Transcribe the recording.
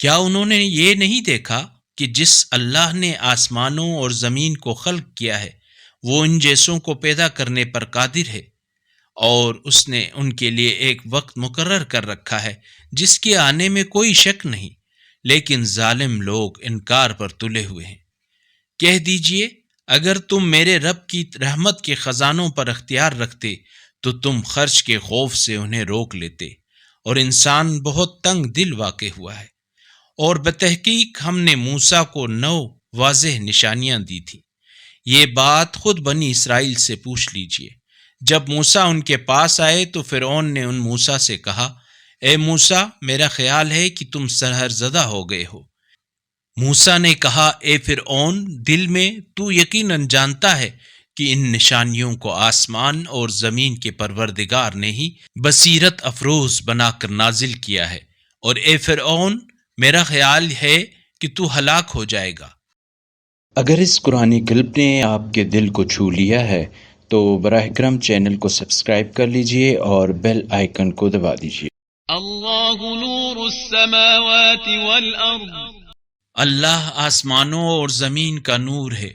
کیا انہوں نے یہ نہیں دیکھا کہ جس اللہ نے آسمانوں اور زمین کو خلق کیا ہے وہ ان جیسوں کو پیدا کرنے پر قادر ہے، اور اس نے ان کے لیے ایک وقت مقرر کر رکھا ہے جس کے آنے میں کوئی شک نہیں، لیکن ظالم لوگ انکار پر تلے ہوئے ہیں۔ کہہ دیجئے اگر تم میرے رب کی رحمت کے خزانوں پر اختیار رکھتے تو تم خرچ کے خوف سے انہیں روک لیتے، اور انسان بہت تنگ دل واقع ہوا ہے۔ اور بتحقیق ہم نے موسیٰ کو 9 واضح نشانیاں دی تھیں۔ یہ بات خود بنی اسرائیل سے پوچھ لیجئے۔ جب موسیٰ ان کے پاس آئے تو فرعون نے ان موسیٰ سے کہا، اے موسیٰ، میرا خیال ہے کہ تم سحر زدہ ہو گئے ہو۔ موسیٰ نے کہا، اے فرعون، دل میں تو یقیناً جانتا ہے کہ ان نشانیوں کو آسمان اور زمین کے پروردگار نے ہی بصیرت افروز بنا کر نازل کیا ہے، اور اے فرعون، میرا خیال ہے کہ تو ہلاک ہو جائے گا۔ اگر اس قرآنی کلپ نے آپ کے دل کو چھو لیا ہے تو براہ کرم چینل کو سبسکرائب کر لیجئے اور بیل آئیکن کو دبا دیجئے۔ اللہ نور السماوات والارض، اللہ آسمانوں اور زمین کا نور ہے۔